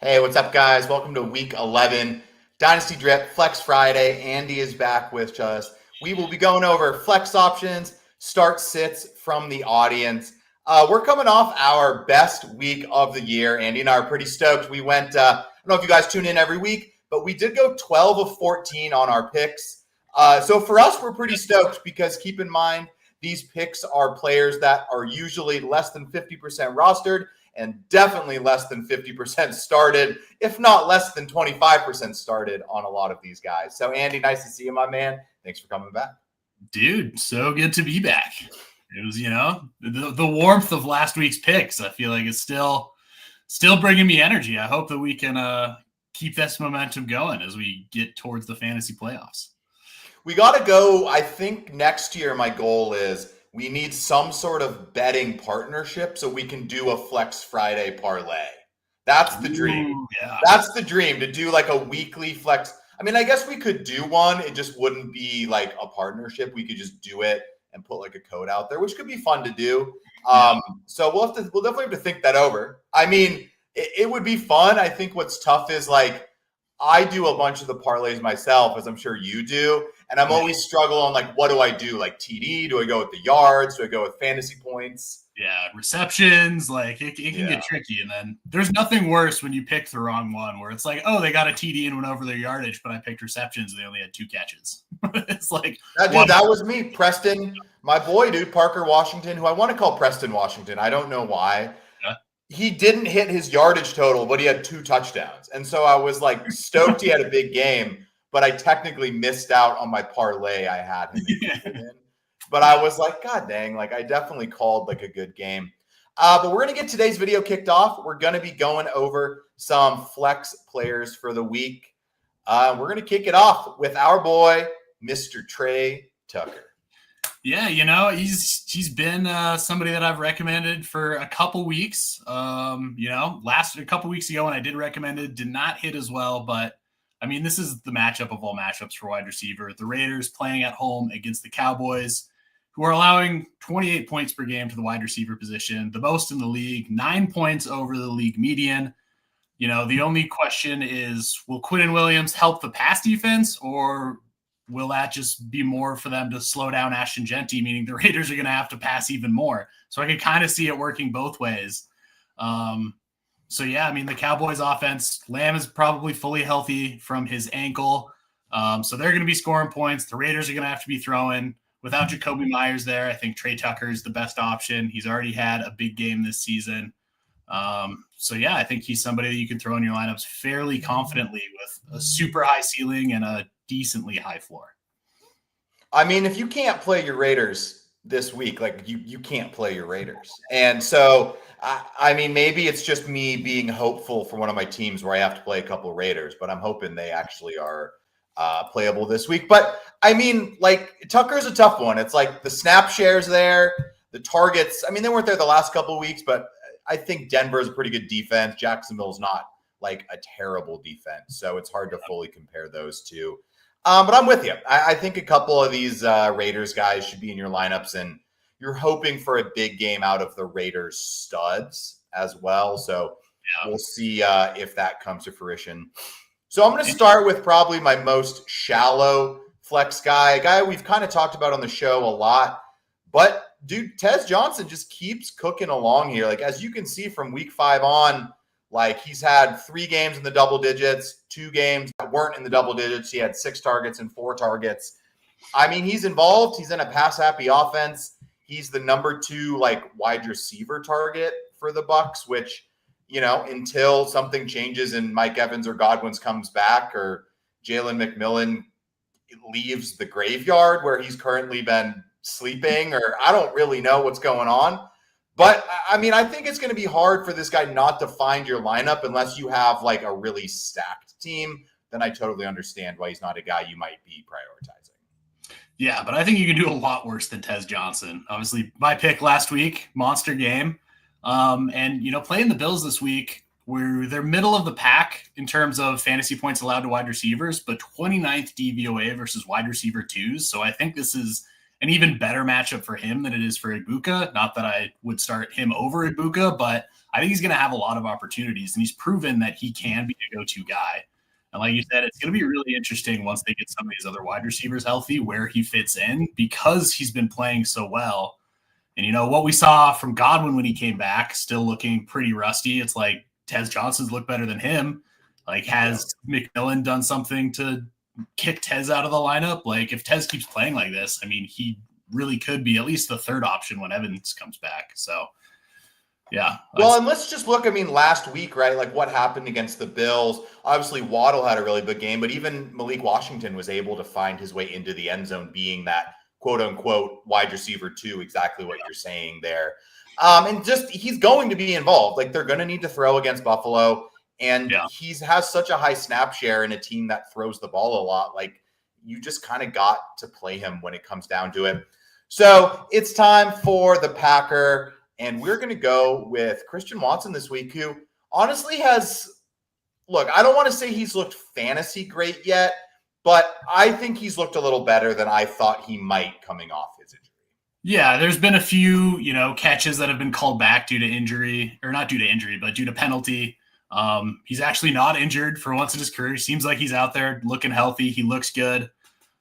Hey, what's up, guys? Welcome to week 11, Dynasty Drip, Flex Friday. Andy is back with us. We will be going over flex options, start sits from the audience. We're coming off our best week of the year. Andy and I are pretty stoked. We went, I don't know if you guys tune in every week, but we did go 12 of 14 on our picks. So for us, we're pretty stoked because keep in mind, these picks are players that are usually less than 50% rostered and definitely less than 50% started, if not less than 25% started on a lot of these guys. So, Andy, nice to see you, my man. Thanks for coming back. Dude, so good to be back. It was, the warmth of last week's picks. I feel like it's still bringing me energy. I hope that we can keep this momentum going as we get towards the fantasy playoffs. We got to go. I think next year, my goal is we need some sort of betting partnership so we can do a Flex Friday parlay. That's the dream. Ooh, yeah. That's the dream, to do like a weekly flex. I mean, I guess we could do one. It just wouldn't be like a partnership. We could just do it and put like a code out there, which could be fun to do. So we'll definitely have to think that over. I mean, it would be fun. I think what's tough is like I do a bunch of the parlays myself, as I'm sure you do. And I'm always struggling like, what do I do? Like TD? Do I go with the yards? Do I go with fantasy points? Yeah, receptions. Like it can get tricky. And then there's nothing worse when you pick the wrong one where it's like, oh, they got a TD and went over their yardage, but I picked receptions and they only had 2 catches. It's like that was me. Preston, my boy, dude, Parker Washington, who I want to call Preston Washington. I don't know why. Yeah. He didn't hit his yardage total, but he had 2 touchdowns. And so I was like stoked he had a big game. But I technically missed out on my parlay I had him in. But I was like, God dang, like I definitely called like a good game. But we're going to get today's video kicked off. We're going to be going over some flex players for the week. We're going to kick it off with our boy, Mr. Trey Tucker. Yeah, he's been somebody that I've recommended for a couple weeks. A couple weeks ago when I did recommend it, did not hit as well, but I mean, this is the matchup of all matchups for wide receiver. The Raiders playing at home against the Cowboys, who are allowing 28 points per game to the wide receiver position, the most in the league, 9 points over the league median. The only question is, will Quinnen Williams help the pass defense, or will that just be more for them to slow down Ashton Genty, meaning the Raiders are going to have to pass even more? So I can kind of see it working both ways. So, yeah, I mean, the Cowboys offense, Lamb is probably fully healthy from his ankle. So they're going to be scoring points. The Raiders are going to have to be throwing. Without Jacoby Myers there, I think Trey Tucker is the best option. He's already had a big game this season. I think he's somebody that you can throw in your lineups fairly confidently with a super high ceiling and a decently high floor. I mean, if you can't play your Raiders this week, like you can't play your Raiders. And so I mean, maybe it's just me being hopeful for one of my teams where I have to play a couple Raiders, but I'm hoping they actually are playable this week. But I mean, like Tucker's a tough one. It's like the snap shares there, the targets. I mean, they weren't there the last couple of weeks, but I think Denver's a pretty good defense. Jacksonville's not like a terrible defense, so it's hard to fully compare those two. But I'm with you. I think a couple of these Raiders guys should be in your lineups, and you're hoping for a big game out of the Raiders studs as well. So we'll see if that comes to fruition. So I'm going to start with probably my most shallow flex guy, a guy we've kind of talked about on the show a lot. But, dude, Tez Johnson just keeps cooking along here. Like, as you can see from week 5 on, like he's had 3 games in the double digits, 2 games that weren't in the double digits. He had 6 targets and 4 targets. I mean, he's involved. He's in a pass-happy offense. He's the number 2 like wide receiver target for the Bucs, which, until something changes and Mike Evans or Godwin comes back or Jalen McMillan leaves the graveyard where he's currently been sleeping, or I don't really know what's going on. But I mean, I think it's going to be hard for this guy not to find your lineup unless you have like a really stacked team. Then I totally understand why he's not a guy you might be prioritizing. Yeah, but I think you can do a lot worse than Tez Johnson. Obviously, my pick last week, monster game. Playing the Bills this week, where they're middle of the pack in terms of fantasy points allowed to wide receivers, but 29th DVOA versus wide receiver 2s. So I think this is an even better matchup for him than it is for Ibuka. Not that I would start him over Ibuka, but I think he's going to have a lot of opportunities, and he's proven that he can be a go-to guy. And like you said, it's going to be really interesting once they get some of these other wide receivers healthy, where he fits in, because he's been playing so well. And, you know, what we saw from Godwin when he came back, still looking pretty rusty. It's like Tez Johnson's looked better than him. Like, has McMillan done something to kick Tez out of the lineup? Like, if Tez keeps playing like this, I mean, he really could be at least the third option when Evans comes back. So, yeah. Well, and let's just look, I mean, last week, right? Like, what happened against the Bills? Obviously, Waddle had a really big game, but even Malik Washington was able to find his way into the end zone, being that quote unquote wide receiver 2, exactly what you're saying there. And just, he's going to be involved. Like, they're going to need to throw against Buffalo. And he has such a high snap share in a team that throws the ball a lot. Like, you just kind of got to play him when it comes down to it. So it's time for the Packer. And we're going to go with Christian Watson this week, who honestly has, look, I don't want to say he's looked fantasy great yet, but I think he's looked a little better than I thought he might coming off his injury. Yeah, there's been a few, you know, catches that have been called back due to injury, or not due to injury, but due to penalty. He's actually not injured for once in his career. He seems like he's out there looking healthy. He looks good.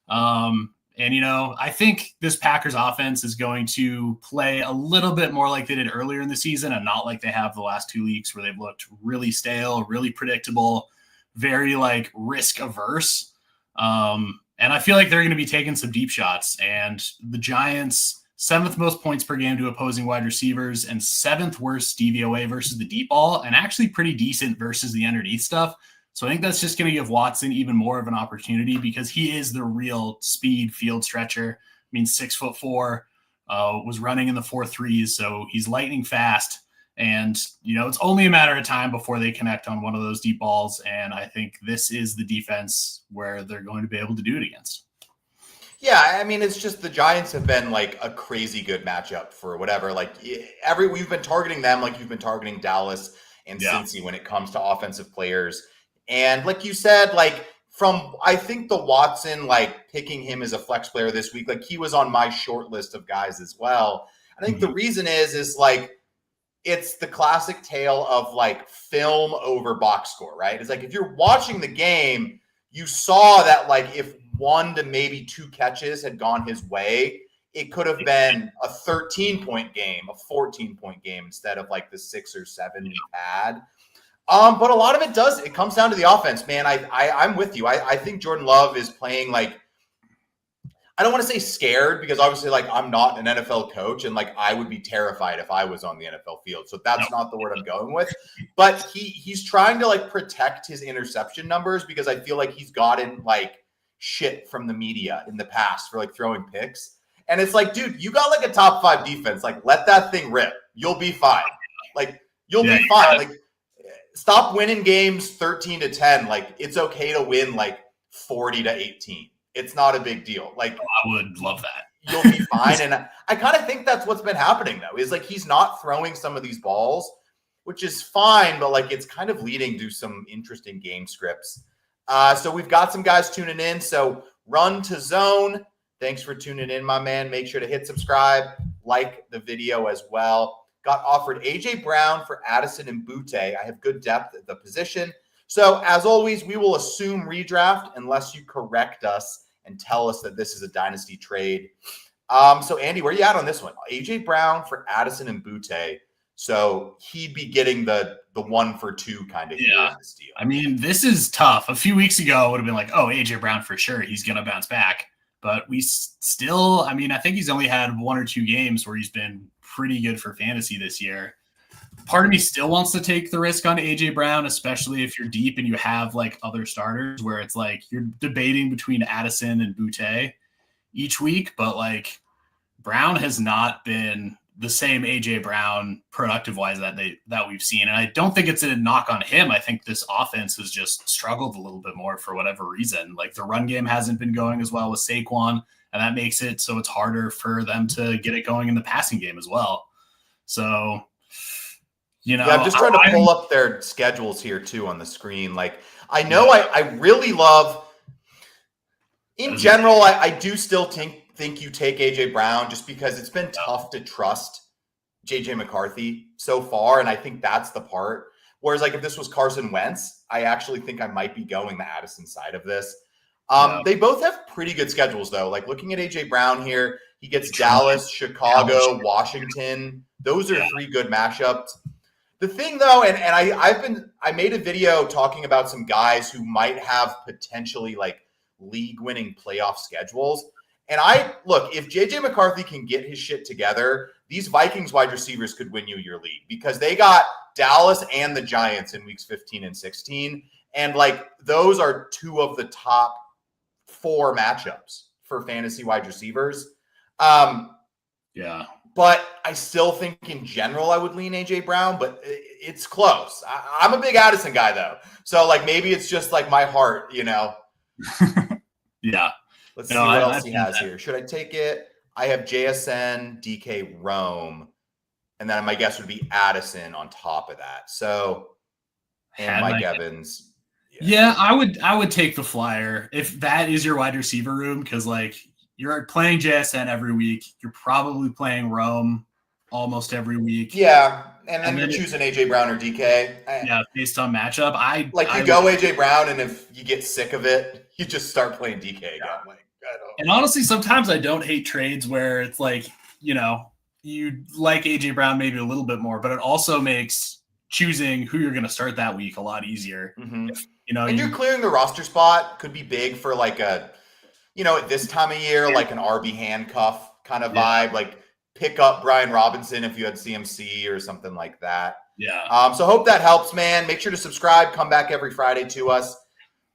And, you know, I think this Packers offense is going to play a little bit more like they did earlier in the season, and not like they have the last 2 weeks where they've looked really stale, really predictable, very like risk averse. And I feel like they're going to be taking some deep shots, and the Giants 7th most points per game to opposing wide receivers and 7th worst DVOA versus the deep ball, and actually pretty decent versus the underneath stuff. So I think that's just going to give Watson even more of an opportunity, because he is the real speed field stretcher. I mean, 6'4", was running in the 4.3s, so he's lightning fast. And, you know, it's only a matter of time before they connect on one of those deep balls. And I think this is the defense where they're going to be able to do it against. Yeah, I mean, it's just the Giants have been like a crazy good matchup for whatever. Like, we've been targeting them like you've been targeting Dallas and Cincy when it comes to offensive players. And like you said, like, from, I think the Watson, like, picking him as a flex player this week, like, he was on my short list of guys as well. I think the reason is like, it's the classic tale of like film over box score, right? It's like, if you're watching the game, you saw that like if 1 to maybe 2 catches had gone his way, it could have been a 13-point game, a 14-point game, instead of like the 6 or 7 we had. But a lot of it comes down to the offense, man. I'm with you. I think Jordan Love is playing like, I don't want to say scared, because obviously, like, I'm not an NFL coach, and like I would be terrified if I was on the NFL field. So that's not the word I'm going with. But he's trying to like protect his interception numbers, because I feel like he's gotten like shit from the media in the past for like throwing picks. And it's like, dude, you got like a top 5 defense. Like, let that thing rip. You'll be fine. Like, you'll be fine. Like, stop winning games 13-10. Like, it's okay to win like 40-18. It's not a big deal. Like, I would love that. You'll be fine. And I kind of think that's what's been happening, though, is like he's not throwing some of these balls, which is fine, but like it's kind of leading to some interesting game scripts. So we've got some guys tuning in. So Run to Zone, thanks for tuning in, my man. Make sure to hit subscribe, like the video as well. Got offered AJ Brown for Addison and Butte. I have good depth at the position. So as always, we will assume redraft unless you correct us and tell us that this is a dynasty trade. So Andy, where are you at on this one? AJ Brown for Addison and Butte. So he'd be getting the 1 for 2 kind of in this deal. I mean, this is tough. A few weeks ago, it would have been like, oh, AJ Brown for sure, he's going to bounce back. But we still, I mean, I think he's only had 1 or 2 games where he's been pretty good for fantasy this year. Part of me still wants to take the risk on AJ Brown, especially if you're deep and you have like other starters where it's like you're debating between Addison and Butte each week. But like Brown has not been the same AJ Brown productive wise that we've seen. And I don't think it's a knock on him. I think this offense has just struggled a little bit more for whatever reason. Like the run game hasn't been going as well with Saquon, and that makes it so it's harder for them to get it going in the passing game as well. So, you know, I'm just trying to pull up their schedules here too on the screen. Like, I know I really love, in general, I do still think think you take AJ Brown just because it's been tough to trust JJ McCarthy so far. And I think that's the part. Whereas like if this was Carson Wentz, I actually think I might be going the Addison side of this. They both have pretty good schedules though. Like looking at AJ Brown here, he gets Dallas, Chicago, Washington. Those are 3 good matchups. The thing though, and I made a video talking about some guys who might have potentially like league winning playoff schedules. And if JJ McCarthy can get his shit together, these Vikings wide receivers could win you your league because they got Dallas and the Giants in weeks 15 and 16. And like those are 2 of the top 4 matchups for fantasy wide receivers. But I still think in general I would lean AJ Brown, but it's close. I'm a big Addison guy though. So like maybe it's just like my heart, Yeah. Let's see what else he has here. Should I take it? I have JSN, DK, Rome, and then my guess would be Addison on top of that. So, and Mike Evans. Yeah, I would take the flyer if that is your wide receiver room because like you're playing JSN every week. You're probably playing Rome almost every week. Yeah, and then you're choosing AJ Brown or DK. Based on matchup. You go AJ Brown, and if you get sick of it, you just start playing DK again. And honestly, sometimes I don't hate trades where it's like, you like AJ Brown maybe a little bit more, but it also makes choosing who you're going to start that week a lot easier. Mm-hmm. And you're clearing the roster spot could be big for like at this time of year, like an RB handcuff kind of vibe, like pick up Brian Robinson if you had CMC or something like that. Yeah. So hope that helps, man. Make sure to subscribe. Come back every Friday to us.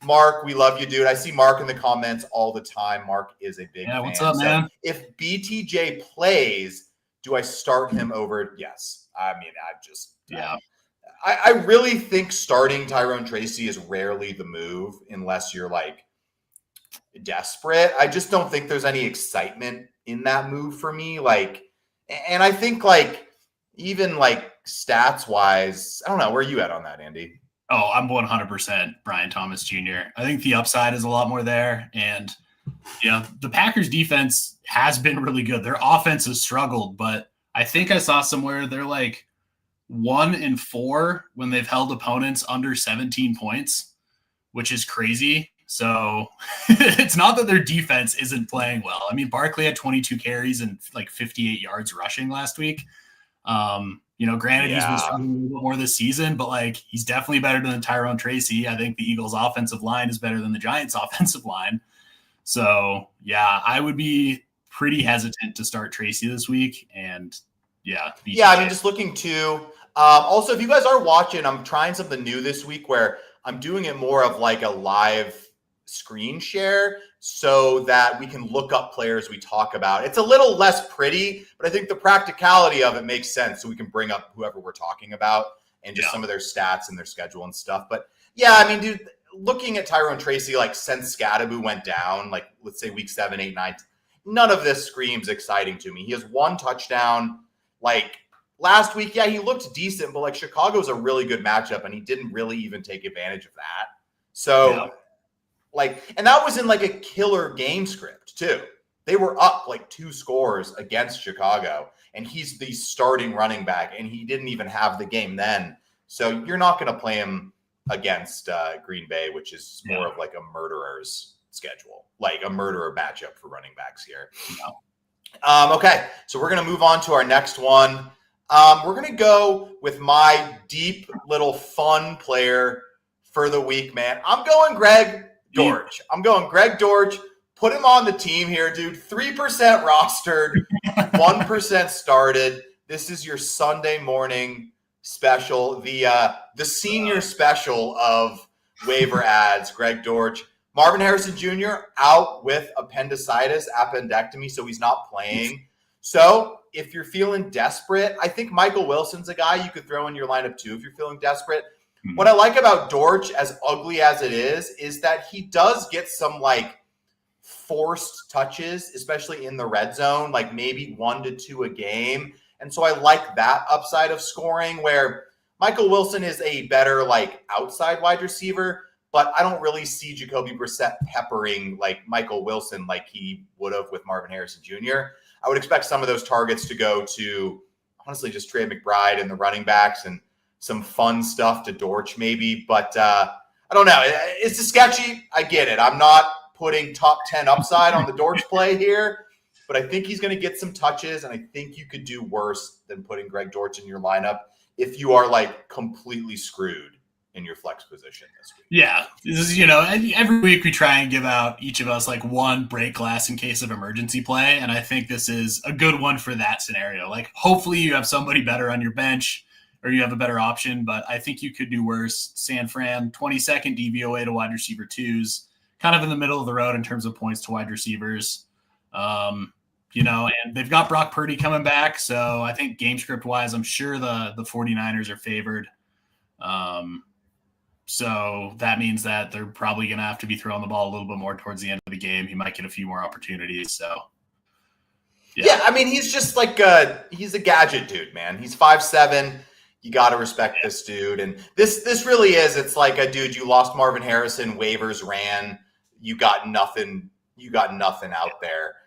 Mark, we love you, dude. I see Mark in the comments all the time. Mark is a big fan. What's up, man? So if BTJ plays, do I start him over? Yes. I mean, I really think starting Tyrone Tracy is rarely the move unless you're like desperate. I just don't think there's any excitement in that move for me. And I think even stats wise, I don't know. Where are you at on that, Andy? Oh, I'm 100% Brian Thomas Jr. I think the upside is a lot more there. And, the Packers defense has been really good. Their offense has struggled, but I think I saw somewhere they're 1-4 when they've held opponents under 17 points, which is crazy. So it's not that their defense isn't playing well. I mean, Barkley had 22 carries and 58 yards rushing last week. Granted, he's been struggling a little bit more this season, but he's definitely better than Tyrone Tracy. I think the Eagles' offensive line is better than the Giants' offensive line. So, I would be pretty hesitant to start Tracy this week. And, BTJ. I mean, just looking too. Also, if you guys are watching, I'm trying something new this week where I'm doing it more of a live screen share so that we can look up players we talk about. It's a little less pretty, but I think the practicality of it makes sense. So we can bring up whoever we're talking about and just some of their stats and their schedule and stuff. But I mean, dude, looking at Tyrone Tracy, since Scadaboo went down, let's say week 7, 8, 9, none of this screams exciting to me. He has 1 touchdown. Last week, he looked decent, but Chicago's a really good matchup and he didn't really even take advantage of that. So and that was in a killer game script too. They were up 2 scores against Chicago and he's the starting running back and he didn't even have the game then. So you're not going to play him against Green Bay, which is more of a murderer's schedule, a murderer matchup for running backs here. Okay. So we're going to move on to our next one. We're going to go with my deep little fun player for the week, man. I'm going Greg Dortch. Put him on the team here, dude. 3% rostered, 1% started. This is your Sunday morning special, the senior special of waiver ads. Greg Dortch. Marvin Harrison Jr. out with appendectomy, so he's not playing. So if you're feeling desperate, I think Michael Wilson's a guy you could throw in your lineup too if you're feeling desperate. What I like about Dortch, as ugly as it is that he does get some forced touches, especially in the red zone, maybe 1 to 2 a game. And so I like that upside of scoring where Michael Wilson is a better outside wide receiver, but I don't really see Jacoby Brissett peppering like Michael Wilson like he would have with Marvin Harrison Jr. I would expect some of those targets to go to, honestly, just Trey McBride and the running backs and some fun stuff to Dortch maybe. But I don't know. It's sketchy. I get it. I'm not putting top 10 upside on the Dortch play here, but I think he's going to get some touches, and I think you could do worse than putting Greg Dortch in your lineup if you are like completely screwed in your flex position this week. Yeah. This is, every week we try and give out each of us like one break glass in case of emergency play. And I think this is a good one for that scenario. Like, hopefully you have somebody better on your bench or you have a better option, but I think you could do worse. San Fran, 22nd DVOA to wide receiver twos, kind of in the middle of the road in terms of points to wide receivers. And they've got Brock Purdy coming back. So I think game script wise, I'm sure the 49ers are favored. So that means that they're probably going to have to be throwing the ball a little bit more towards the end of the game. He might get a few more opportunities. So, yeah, I mean, he's just like he's a gadget dude, man. He's 5'7". You got to respect this dude. And this really is. It's like a dude. You lost Marvin Harrison. Waivers ran. You got nothing. You got nothing out there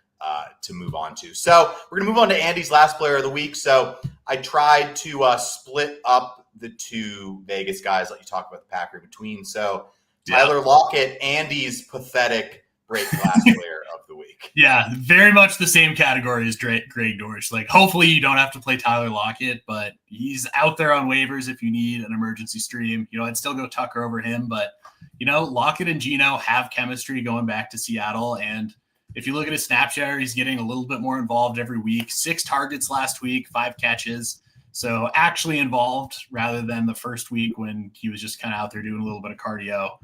to move on to. So we're gonna move on to Andy's last player of the week. So I tried to split up the two Vegas guys, let you talk about the Packer in between. So Tyler Lockett, Andy's pathetic break glass player of the week. Yeah, very much the same category as Greg Dortch. Like, hopefully you don't have to play Tyler Lockett, but he's out there on waivers if you need an emergency stream. I'd still go Tucker over him, but Lockett and Geno have chemistry going back to Seattle. And if you look at his snap share, he's getting a little bit more involved every week. 6 targets last week, 5 catches. So actually involved rather than the first week when he was just kind of out there doing a little bit of cardio.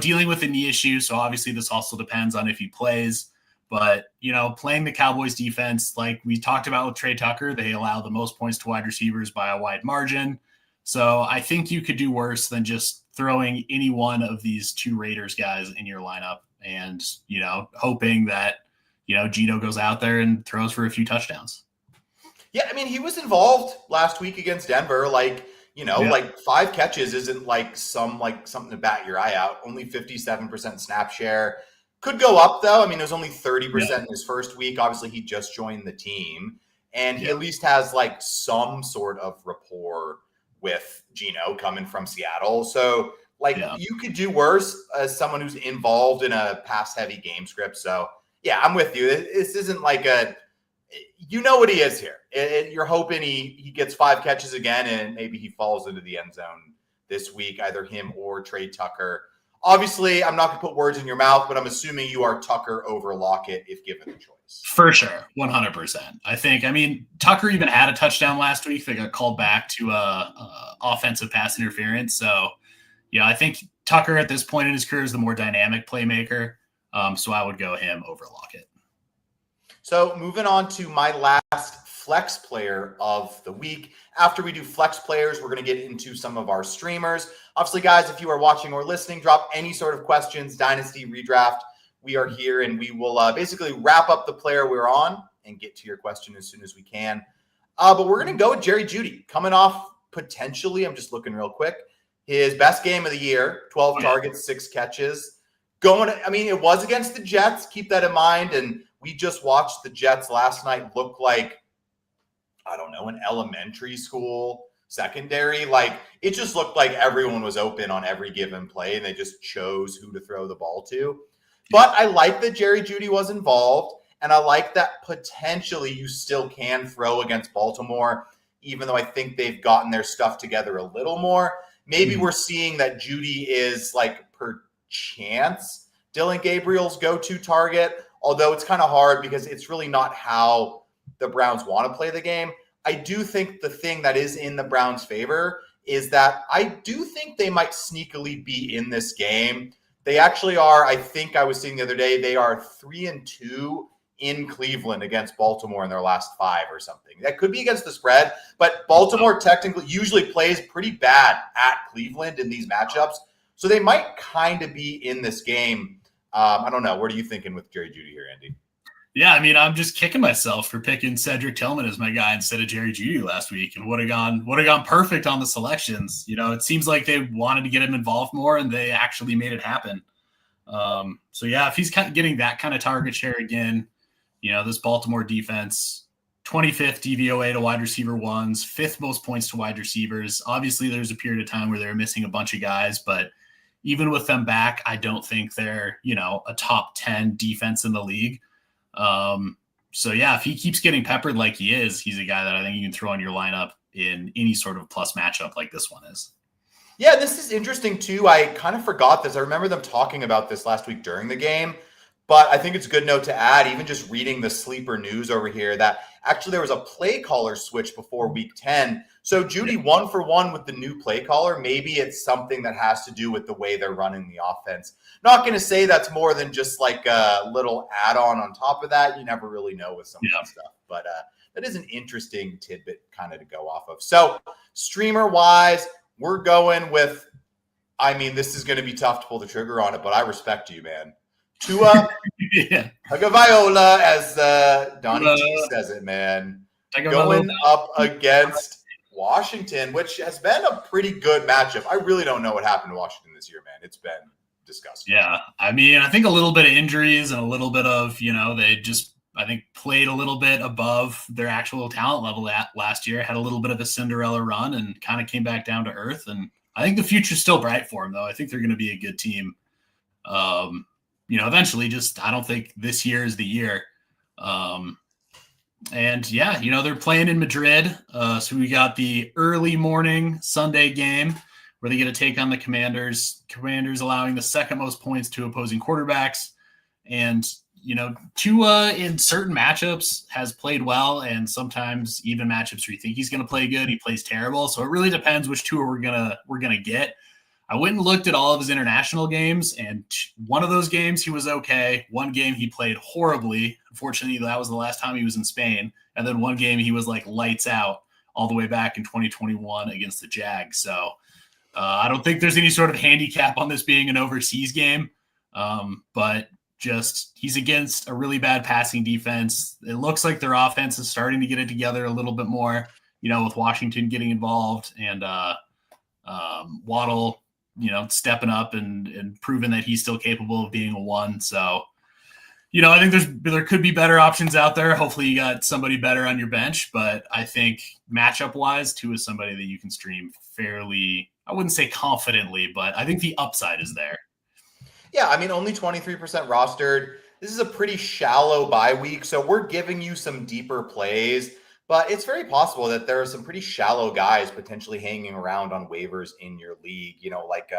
Dealing with a knee issue. So obviously this also depends on if he plays. But, playing the Cowboys defense, like we talked about with Trey Tucker, they allow the most points to wide receivers by a wide margin. So I think you could do worse than just throwing any one of these 2 Raiders guys in your lineup and, hoping that, Geno goes out there and throws for a few touchdowns. Yeah, I mean, he was involved last week against Denver. Like 5 catches isn't something to bat your eye out. Only 57% snap share. Could go up, though. I mean, it was only 30% in his first week. Obviously, he just joined the team. And he at least has, some sort of rapport with Geno coming from Seattle. So, you could do worse as someone who's involved in a pass-heavy game script. So, yeah, I'm with you. This isn't like a – you know what he is here. You're hoping he gets 5 catches again and maybe he falls into the end zone this week, either him or Trey Tucker. Obviously, I'm not going to put words in your mouth, but I'm assuming you are Tucker over Lockett if given the choice. For sure, 100%. Tucker even had a touchdown last week that got called back to offensive pass interference. So, I think Tucker at this point in his career is the more dynamic playmaker. So I would go him over Lockett. So moving on to my last flex player of the week. After we do flex players, we're going to get into some of our streamers. Obviously, guys, if you are watching or listening, drop any sort of questions, Dynasty, Redraft. We are here, and we will basically wrap up the player we're on and get to your question as soon as we can. But we're going to go with Jerry Jeudy, coming off potentially, I'm just looking real quick, his best game of the year, 12 targets, 6 catches. It was against the Jets. Keep that in mind. And we just watched the Jets last night look like, I don't know, an elementary school secondary. It just looked like everyone was open on every given play, and they just chose who to throw the ball to. But I like that Jerry Jeudy was involved, and I like that potentially you still can throw against Baltimore, even though I think they've gotten their stuff together a little more. Maybe we're seeing that Jeudy is, per chance, Dylan Gabriel's go-to target, although it's kind of hard because it's really not how the Browns want to play the game. I do think the thing that is in the Browns' favor is that I do think they might sneakily be in this game. They actually are, I think I was seeing the other day, they are 3-2 in Cleveland against Baltimore in their last 5 or something. That could be against the spread, but Baltimore technically usually plays pretty bad at Cleveland in these matchups. So they might kind of be in this game. I don't know. What are you thinking with Jerry Jeudy here, Andy? Yeah, I mean, I'm just kicking myself for picking Cedric Tillman as my guy instead of Jerry Jeudy last week, and would have gone perfect on the selections. It seems like they wanted to get him involved more, and they actually made it happen. So yeah, if he's getting that kind of target share again, this Baltimore defense, 25th DVOA to wide receiver ones, 5th most points to wide receivers. Obviously, there's a period of time where they're missing a bunch of guys, but even with them back, I don't think they're, a top 10 defense in the league. So yeah, if he keeps getting peppered like he is, he's a guy that I think you can throw in your lineup in any sort of plus matchup like this one is. Yeah, this is interesting too. I kind of forgot this. I remember them talking about this last week during the game, but I think it's a good note to add, even just reading the sleeper news over here, that actually there was a play caller switch before week 10. So Jeudy 1-for-1 with the new play caller. Maybe it's something that has to do with the way they're running the offense. Not going to say that's more than just like a little add-on on top of that. You never really know with some of that stuff, but that is an interesting tidbit kind of to go off of. So streamer-wise, we're going with, I mean, this is going to be tough to pull the trigger on it, but I respect you, man. Tua Tagovailoa, as Donnie T says it, man. Going up against Washington, which has been a pretty good matchup. I really don't know what happened to Washington this year, man. It's been disgusting. Yeah, I mean, I think a little bit of injuries and a little bit of, they just, I think, played a little bit above their actual talent level last year, had a little bit of a Cinderella run and kind of came back down to earth. And I think the future's still bright for them, though. I think they're going to be a good team. Eventually, just I don't think this year is the year. And yeah, they're playing in Madrid. So we got the early morning Sunday game where they get to take on the Commanders. Commanders allowing the second most points to opposing quarterbacks. And, Tua in certain matchups has played well, and sometimes even matchups where you think he's going to play good, he plays terrible. So it really depends which Tua we're gonna get. I went and looked at all of his international games, and one of those games he was okay. One game he played horribly. Unfortunately, that was the last time he was in Spain. And then one game he was like lights out all the way back in 2021 against the Jags. So I don't think there's any sort of handicap on this being an overseas game. But just he's against a really bad passing defense. It looks like their offense is starting to get it together a little bit more, with Washington getting involved and Waddle, stepping up and proving that he's still capable of being a one. So, I think there could be better options out there. Hopefully you got somebody better on your bench, but I think matchup wise, Tua is somebody that you can stream fairly, I wouldn't say confidently, but I think the upside is there. Yeah, I mean, only 23% rostered. This is a pretty shallow bye week, so we're giving you some deeper plays, but it's very possible that there are some pretty shallow guys potentially hanging around on waivers in your league, like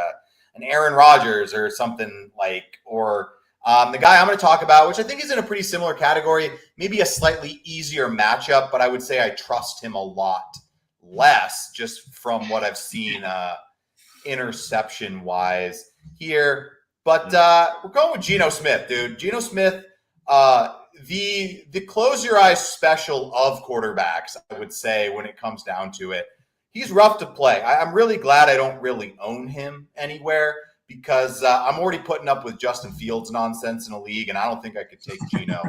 an Aaron Rodgers or something like, or the guy I'm going to talk about, which I think is in a pretty similar category, maybe a slightly easier matchup, but I would say I trust him a lot less just from what I've seen interception-wise here. But we're going with Geno Smith, dude. Geno Smith, the close your eyes special of quarterbacks, I would say, when it comes down to it. He's rough to play. I'm really glad I don't really own him anywhere because I'm already putting up with Justin Fields nonsense in a league, and I don't think I could take Geno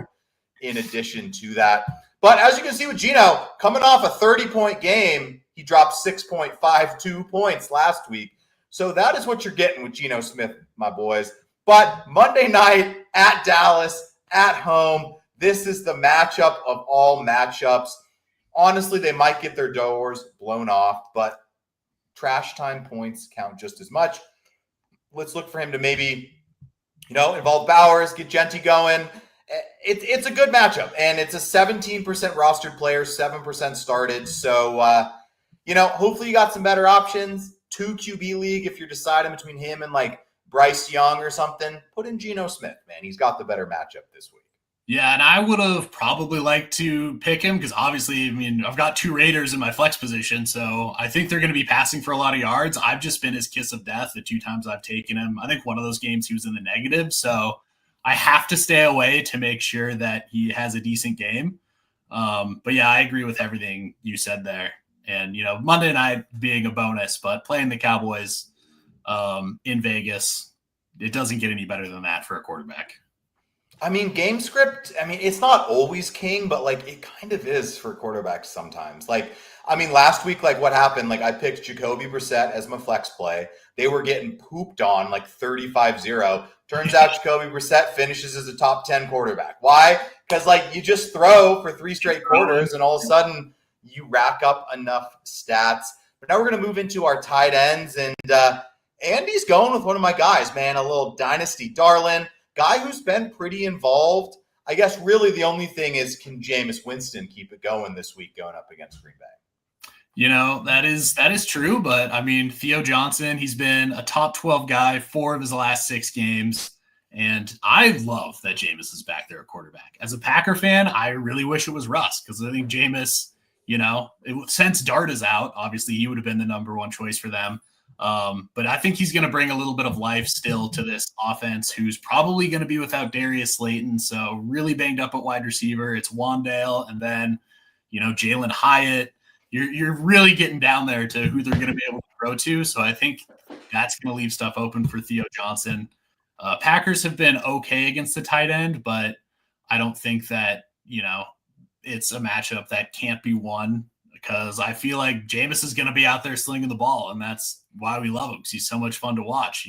in addition to that. But as you can see with Geno, coming off a 30-point game, he dropped 6.52 points last week. So that is what you're getting with Geno Smith, my boys. But Monday night at Dallas, at home, this is the matchup of all matchups. Honestly, they might get their doors blown off, but trash time points count just as much. Let's look for him to maybe, involve Bowers, get Genty going. It's a good matchup, and it's a 17% rostered player, 7% started. So, hopefully you got some better options. 2 QB league, if you're deciding between him and like Bryce Young or something, put in Geno Smith, man. He's got the better matchup this week. Yeah, and I would have probably liked to pick him because obviously, I've got 2 Raiders in my flex position, so I think they're going to be passing for a lot of yards. I've just been his kiss of death the 2 times I've taken him. I think one of those games he was in the negative, so I have to stay away to make sure that he has a decent game. But yeah, I agree with everything you said there. And, Monday night being a bonus, but playing the Cowboys in Vegas, it doesn't get any better than that for a quarterback. I mean, game script, I mean, it's not always king, but like it kind of is for quarterbacks sometimes. Like, I mean, last week, like what happened? Like, I picked Jacoby Brissett as my flex play. They were getting pooped on like 35-0. Turns out Jacoby Brissett finishes as a top 10 quarterback. Why? Because like you just throw for 3 straight quarters and all of a sudden you rack up enough stats. But now we're going to move into our tight ends. And Andy's going with one of my guys, man, a little dynasty darling. Guy who's been pretty involved. I guess really the only thing is, can Jameis Winston keep it going this week going up against Green Bay? That is true, but I mean, Theo Johnson, he's been a top 12 guy 4 of his last 6 games, and I love that Jameis is back there at quarterback. As a Packer fan, I really wish it was Russ, because I think Jameis, since Dart is out, obviously he would have been the number 1 choice for them. But I think he's going to bring a little bit of life still to this offense, who's probably going to be without Darius Slayton. So really banged up at wide receiver. It's Wandale and then, Jalen Hyatt. You're really getting down there to who they're going to be able to throw to. So I think that's going to leave stuff open for Theo Johnson. Packers have been okay against the tight end, but I don't think that, it's a matchup that can't be won, because I feel like Jameis is going to be out there slinging the ball, and that's why we love him, because he's so much fun to watch.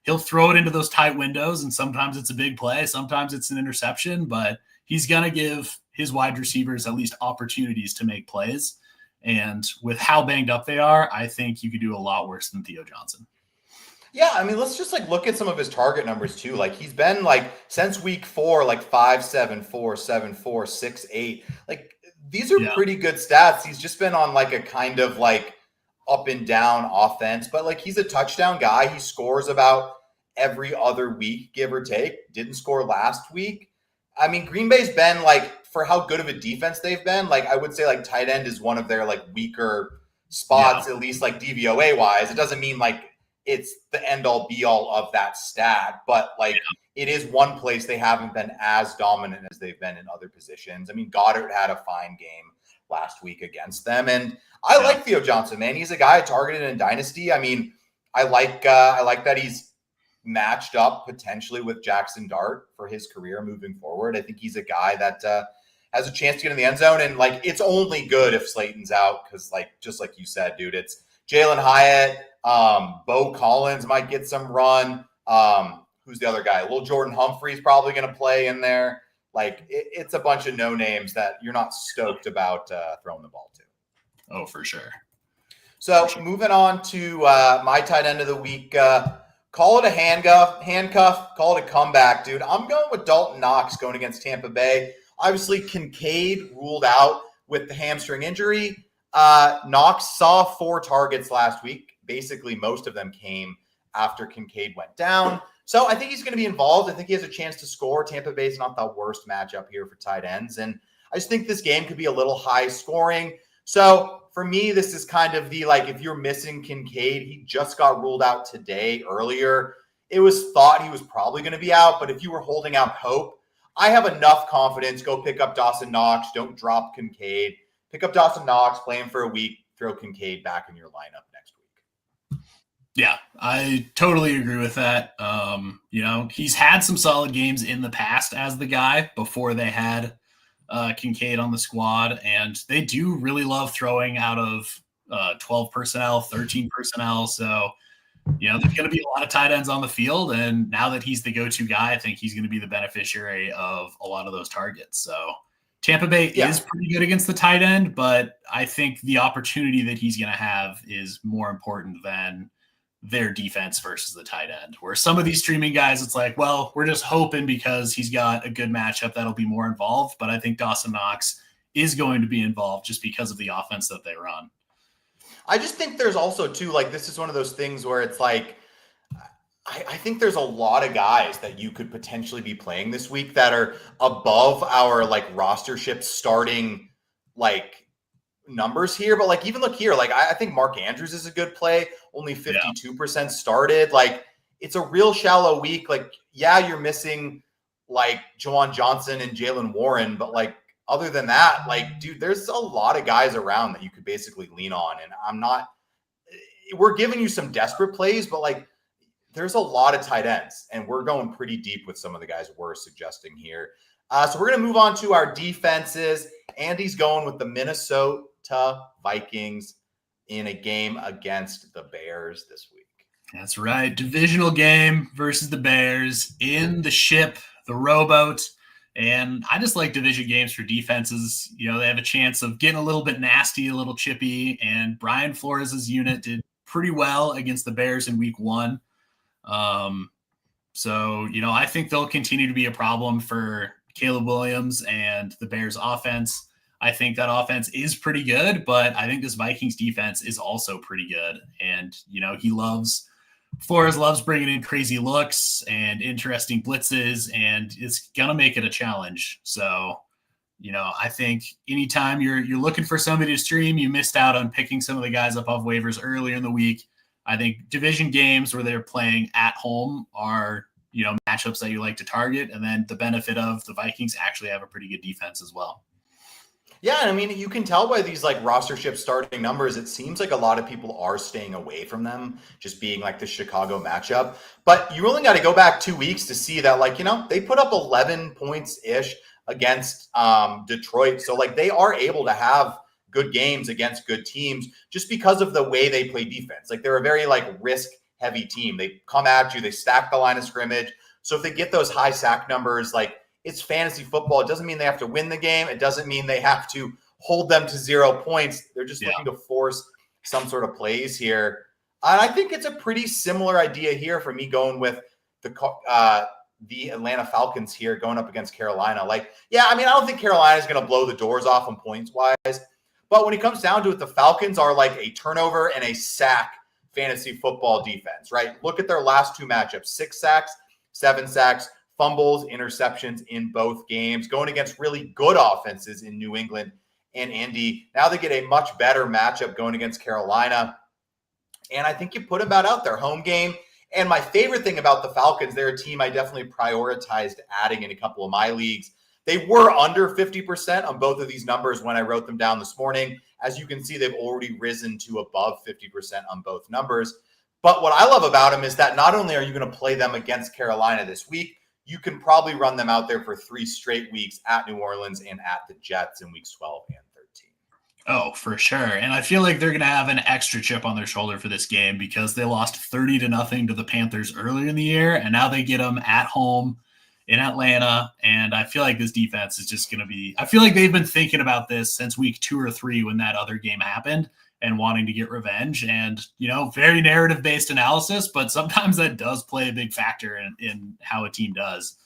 He'll throw it into those tight windows, and sometimes it's a big play, sometimes it's an interception, but he's going to give his wide receivers at least opportunities to make plays. And with how banged up they are, I think you could do a lot worse than Theo Johnson. Yeah, I mean, let's just like look at some of his target numbers too. Like he's been like since week 4, like 5-7-4, 7-4, 6-8. Like these are pretty good stats. He's just been on like a kind of like up and down offense, but like he's a touchdown guy. He scores about every other week, give or take. Didn't score last week. I mean, Green Bay's been like, for how good of a defense they've been, like I would say like tight end is one of their like weaker spots, at least like DVOA wise. It doesn't mean like it's the end all be all of that stat, but like it is one place they haven't been as dominant as they've been in other positions. I mean, Goddard had a fine game last week against them, and I like Theo Johnson, man. He's a guy I targeted in Dynasty. I mean, I like that he's matched up potentially with Jackson Dart for his career moving forward. I think he's a guy that has a chance to get in the end zone, and like it's only good if Slayton's out, because like just like you said, dude, it's Jalen Hyatt. Bo Collins might get some run. Who's the other guy? Little Jordan Humphrey's probably going to play in there. Like it's a bunch of no names that you're not stoked about throwing the ball to. Oh, for sure. So moving on to my tight end of the week. Call it a handcuff, call it a comeback, dude. I'm going with Dalton Knox going against Tampa Bay. Obviously, Kincaid ruled out with the hamstring injury. Knox saw 4 targets last week. Basically, most of them came after Kincaid went down. So I think he's going to be involved. I think he has a chance to score. Tampa Bay is not the worst matchup here for tight ends. And I just think this game could be a little high scoring. So for me, this is kind of the, like, if you're missing Kincaid, he just got ruled out today earlier. It was thought he was probably going to be out, but if you were holding out hope, I have enough confidence. Go pick up Dawson Knox. Don't drop Kincaid. Pick up Dawson Knox, play him for a week, throw Kincaid back in your lineup next week. Yeah, I totally agree with that. He's had some solid games in the past as the guy before they had Kincaid on the squad, and they do really love throwing out of 12 personnel, 13 personnel. So, there's going to be a lot of tight ends on the field, and now that he's the go-to guy, I think he's going to be the beneficiary of a lot of those targets. So Tampa Bay is pretty good against the tight end, but I think the opportunity that he's going to have is more important than their defense versus the tight end, where some of these streaming guys, it's like, well, we're just hoping because he's got a good matchup that'll be more involved. But I think Dawson Knox is going to be involved just because of the offense that they run. I just think there's also too, like, this is one of those things where it's like, I think there's a lot of guys that you could potentially be playing this week that are above our like rostership starting like numbers here. But like, even look here, like I think Mark Andrews is a good play. Only 52% started. Like it's a real shallow week. Like, yeah, you're missing like Juwan Johnson and Jalen Warren, but like other than that, like, dude, there's a lot of guys around that you could basically lean on. And we're giving you some desperate plays, but like there's a lot of tight ends, and we're going pretty deep with some of the guys we're suggesting here. So we're going to move on to our defenses. Andy's going with the Minnesota Vikings in a game against the Bears this week. That's right. Divisional game versus the Bears in the ship, the rowboat. And I just like division games for defenses. You know, they have a chance of getting a little bit nasty, a little chippy. And Brian Flores' unit did pretty well against the Bears in week 1. So, you know, I think they'll continue to be a problem for Caleb Williams and the Bears offense. I think that offense is pretty good, but I think this Vikings defense is also pretty good. And, you know, Flores loves bringing in crazy looks and interesting blitzes, and it's going to make it a challenge. So, you know, I think anytime you're looking for somebody to stream, you missed out on picking some of the guys up off waivers earlier in the week. I think division games where they're playing at home are, you know, matchups that you like to target. And then the benefit of the Vikings actually have a pretty good defense as well. Yeah, I mean, you can tell by these like rostership starting numbers, it seems like a lot of people are staying away from them, just being like the Chicago matchup. But you only got to go back 2 weeks to see that, like, you know, they put up 11 points-ish against Detroit. So, like, they are able to have good games against good teams just because of the way they play defense. Like, they're a very, like, risk-heavy team. They come at you, they stack the line of scrimmage. So if they get those high sack numbers, like, it's fantasy football. It doesn't mean they have to win the game. It doesn't mean they have to hold them to 0 points. They're just looking to force some sort of plays here. And I think it's a pretty similar idea here for me going with the Atlanta Falcons here going up against Carolina. Like, yeah, I mean, I don't think Carolina is going to blow the doors off them points-wise. But when it comes down to it, the Falcons are like a turnover and a sack fantasy football defense, right? Look at their last 2 matchups, 6 sacks, 7 sacks. Fumbles, interceptions in both games, going against really good offenses in New England and Indy. Now they get a much better matchup going against Carolina. And I think you put about out their home game. And my favorite thing about the Falcons, they're a team I definitely prioritized adding in a couple of my leagues. They were under 50% on both of these numbers when I wrote them down this morning. As you can see, they've already risen to above 50% on both numbers. But what I love about them is that not only are you going to play them against Carolina this week, you can probably run them out there for 3 straight weeks at New Orleans and at the Jets in weeks 12 and 13. Oh, for sure. And I feel like they're going to have an extra chip on their shoulder for this game because they lost 30-0 to the Panthers earlier in the year. And now they get them at home in Atlanta. And I feel like this defense is just going to be, I feel like they've been thinking about this since week 2 or 3 when that other game happened and wanting to get revenge. And, you know, very narrative-based analysis, but sometimes that does play a big factor in how a team does.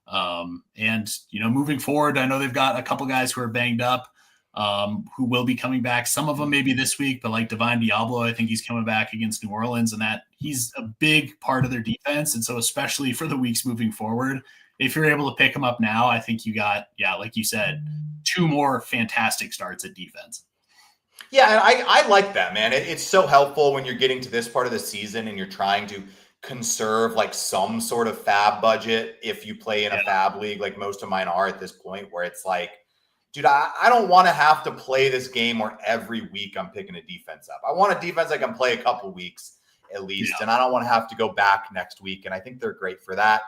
And, you know, moving forward, I know they've got a couple guys who are banged up who will be coming back. Some of them maybe this week, but like Divine Diablo, I think he's coming back against New Orleans, and that he's a big part of their defense. And so especially for the weeks moving forward, if you're able to pick him up now, I think you got, like you said, 2 more fantastic starts at defense. Yeah, and I like that, man. It's so helpful when you're getting to this part of the season and you're trying to conserve like some sort of fab budget if you play in a fab league like most of mine are at this point, where it's like, dude, I don't want to have to play this game where every week I'm picking a defense up. I want a defense I can play a couple weeks at least, and I don't want to have to go back next week, and I think they're great for that.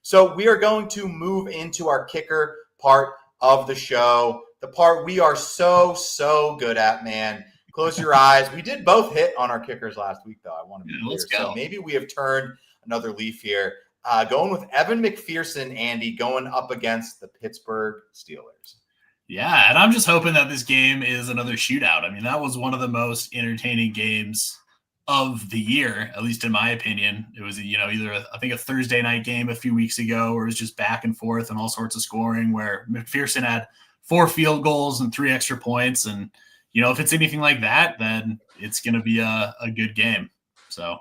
So we are going to move into our kicker part of the show. The part we are so good at, man. Close your eyes. We did both hit on our kickers last week, though. I want to be clear. Let's go. So maybe we have turned another leaf here. Going with Evan McPherson, Andy, going up against the Pittsburgh Steelers. Yeah, and I'm just hoping that this game is another shootout. I mean, that was one of the most entertaining games of the year, at least in my opinion. It was, you know, either I think a Thursday night game a few weeks ago where it was just back and forth and all sorts of scoring, where McPherson had 4 field goals and 3 extra points. And, you know, if it's anything like that, then it's going to be a good game. So,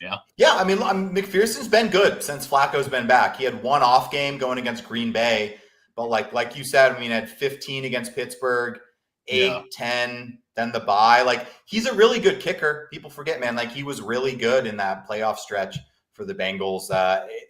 yeah. Yeah, I mean, McPherson's been good since Flacco's been back. He had 1 off game going against Green Bay. But like you said, I mean, had 15 against Pittsburgh, 8, 10, then the bye. Like, he's a really good kicker. People forget, man, like he was really good in that playoff stretch for the Bengals.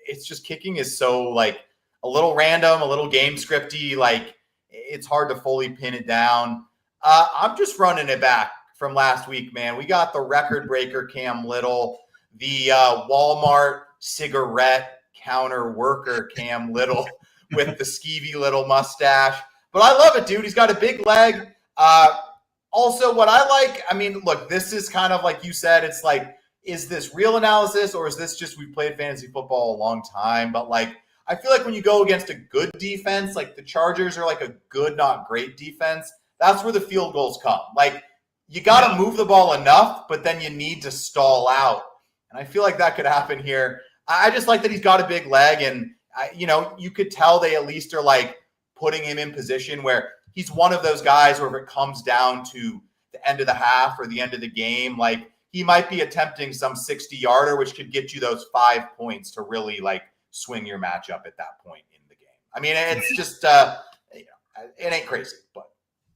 It's just kicking is so like a little random, a little game scripty. Like, it's hard to fully pin it down. I'm just running it back from last week, man. We got the record breaker Cam Little, the Walmart cigarette counter worker Cam Little with the skeevy little mustache. But I love it, dude. He's got a big leg. Also, what I like, I mean, look, this is kind of like you said, it's like, is this real analysis or is this just we've played fantasy football a long time? But like, I feel like when you go against a good defense, like the Chargers are like a good, not great defense, that's where the field goals come. Like, you got to move the ball enough, but then you need to stall out. And I feel like that could happen here. I just like that he's got a big leg, and you could tell they at least are like putting him in position where he's one of those guys where if it comes down to the end of the half or the end of the game, like he might be attempting some 60-yarder, which could get you those 5 points to really like swing your matchup at that point in the game. I mean, it's just it ain't crazy, but.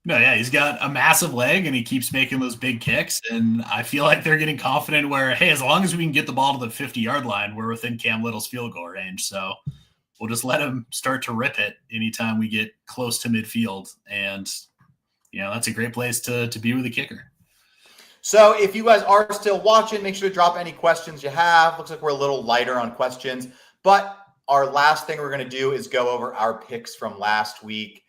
No, yeah, he's got a massive leg and he keeps making those big kicks. And I feel like they're getting confident where, hey, as long as we can get the ball to the 50-yard line, we're within Cam Little's field goal range. So we'll just let him start to rip it anytime we get close to midfield. And, that's a great place to be with a kicker. So if you guys are still watching, make sure to drop any questions you have. Looks like we're a little lighter on questions. But our last thing we're going to do is go over our picks from last week.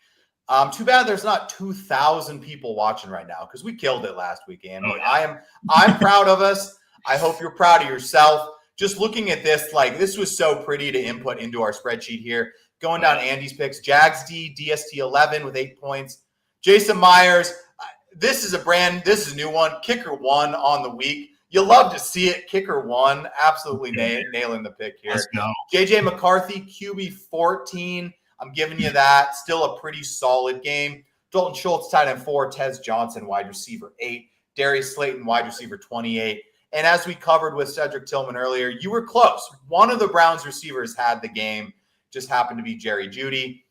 Too bad there's not 2,000 people watching right now because we killed it last week, Andy. Oh, yeah. I'm proud of us. I hope you're proud of yourself. Just looking at this, like this was so pretty to input into our spreadsheet here. Going down Andy's picks, Jags D, DST 11 with 8 points. Jason Myers, this is a new one. Kicker 1 on the week. You love to see it. Kicker 1, absolutely nailing the pick here. Let's go. JJ McCarthy, QB 14. I'm giving you that. Still a pretty solid game. Dalton Schultz, tight end 4. Tez Johnson, wide receiver 8. Darius Slayton, wide receiver 28. And as we covered with Cedric Tillman earlier, you were close. One of the Browns receivers had the game. Just happened to be Jerry Jeudy.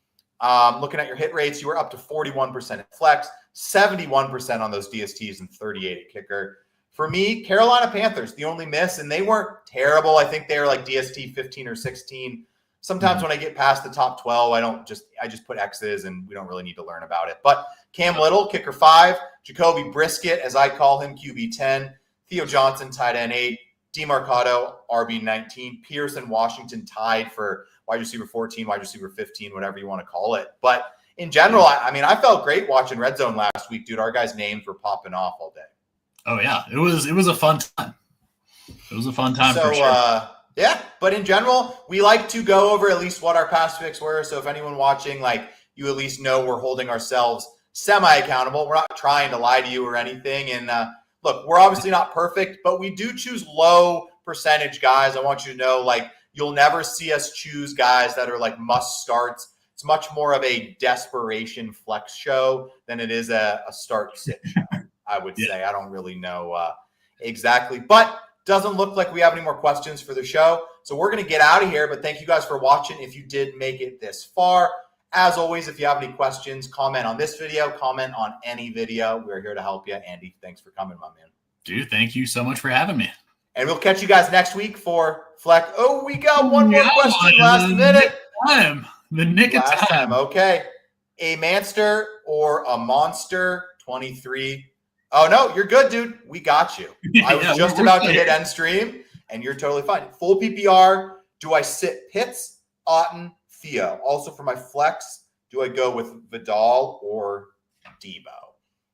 Looking at your hit rates, you were up to 41% at flex, 71% on those DSTs, and 38 at kicker. For me, Carolina Panthers, the only miss, and they weren't terrible. I think they were like DST 15 or 16. Sometimes when I get past the top 12, I just put X's and we don't really need to learn about it. But Cam Little, kicker 5, Jacoby Brisket, as I call him, QB 10, Theo Johnson, tight end 8, DeMarcado, RB 19, Pearson, Washington tied for wide receiver 14, wide receiver 15, whatever you want to call it. But in general, I felt great watching Red Zone last week, dude. Our guys' names were popping off all day. Oh yeah, it was a fun time. It was a fun time for sure. Yeah, but in general, we like to go over at least what our past picks were. So if anyone watching, like, you at least know we're holding ourselves semi-accountable. We're not trying to lie to you or anything. And look, we're obviously not perfect, but we do choose low percentage guys. I want you to know, like, you'll never see us choose guys that are like must starts. It's much more of a desperation flex show than it is a start sit show, I would say. I don't really know exactly, but doesn't look like we have any more questions for the show. So we're going to get out of here, but thank you guys for watching. If you did make it this far, as always, if you have any questions, comment on this video, comment on any video. We're here to help you. Andy, thanks for coming, my man. Dude, thank you so much for having me. And we'll catch you guys next week for Fleck. Oh, we got one more question last minute. The nick of time. Okay. A Manster or a Monster 23. Oh, no, you're good, dude. We got you. I was just about to hit end stream, and you're totally fine. Full PPR. Do I sit Pitts, Otten, Theo? Also for my flex, do I go with Vidal or Debo?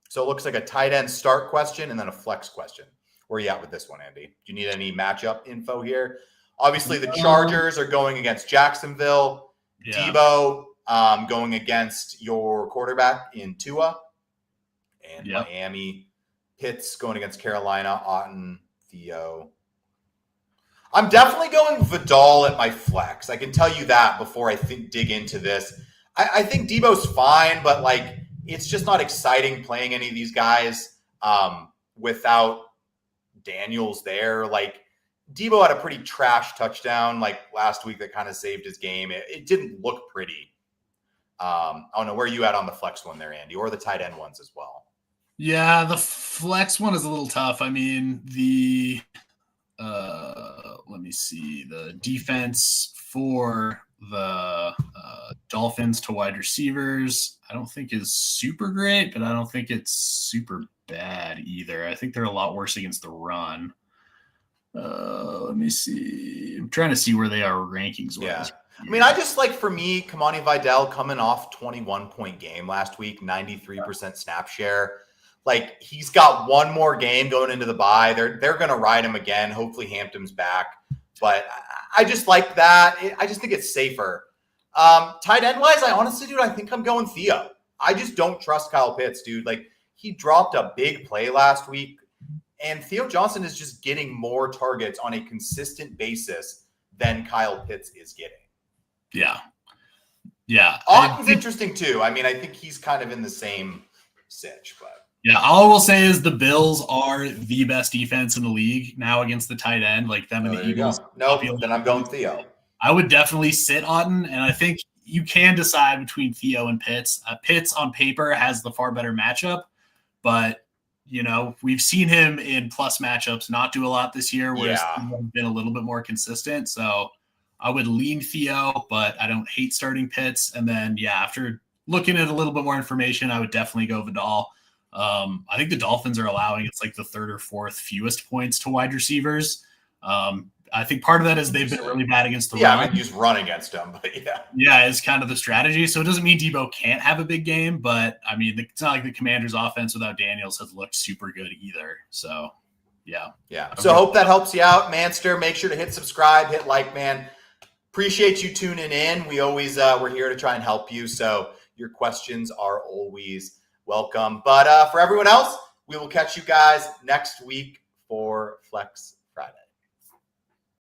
So it looks like a tight end start question and then a flex question. Where are you at with this one, Andy? Do you need any matchup info here? Obviously, the Chargers are going against Jacksonville. Yeah. Debo going against your quarterback in Tua. And Miami. Pitts going against Carolina. Otten, Theo. I'm definitely going Vidal at my flex. I can tell you that before I dig into this. I think Debo's fine, but like it's just not exciting playing any of these guys without Daniels there. Like Debo had a pretty trash touchdown like last week that kind of saved his game. It didn't look pretty. I don't know where you at on the flex one there, Andy, or the tight end ones as well. Yeah, the flex one is a little tough. I mean, the let me see, the defense for the Dolphins to wide receivers, I don't think is super great, but I don't think it's super bad either. I think they're a lot worse against the run. Let me see. I'm trying to see where they are rankings wise. I mean, I just like, for me, Kamani Vidal coming off 21-point game last week, 93% snap share. Like, he's got one more game going into the bye. They're going to ride him again. Hopefully Hampton's back. But I just like that. I just think it's safer. Tight end wise, I honestly, dude, I think I'm going Theo. I just don't trust Kyle Pitts, dude. Like, he dropped a big play last week. And Theo Johnson is just getting more targets on a consistent basis than Kyle Pitts is getting. Yeah. Yeah. Otten's interesting too. I mean, I think he's kind of in the same sitch, but yeah, all I will say is the Bills are the best defense in the league now against the tight end, like them and the Eagles. No, then I'm going Theo. I would definitely sit Otten, and I think you can decide between Theo and Pitts. Pitts on paper has the far better matchup, but we've seen him in plus matchups not do a lot this year, whereas Theo has been a little bit more consistent. So I would lean Theo, but I don't hate starting Pitts. And then, after looking at a little bit more information, I would definitely go Vidal. I think the Dolphins are allowing, it's like the third or fourth fewest points to wide receivers. I think part of that is they've been really bad against the run. I mean, you just run against them, but it's kind of the strategy. So it doesn't mean Debo can't have a big game, but I mean, it's not like the Commanders' offense without Daniels has looked super good either. So, yeah. So hope that helps you out, Manster. Make sure to hit subscribe, hit like, man. Appreciate you tuning in. We always we're here to try and help you. So your questions are always welcome. But for everyone else, we will catch you guys next week for Flex Friday.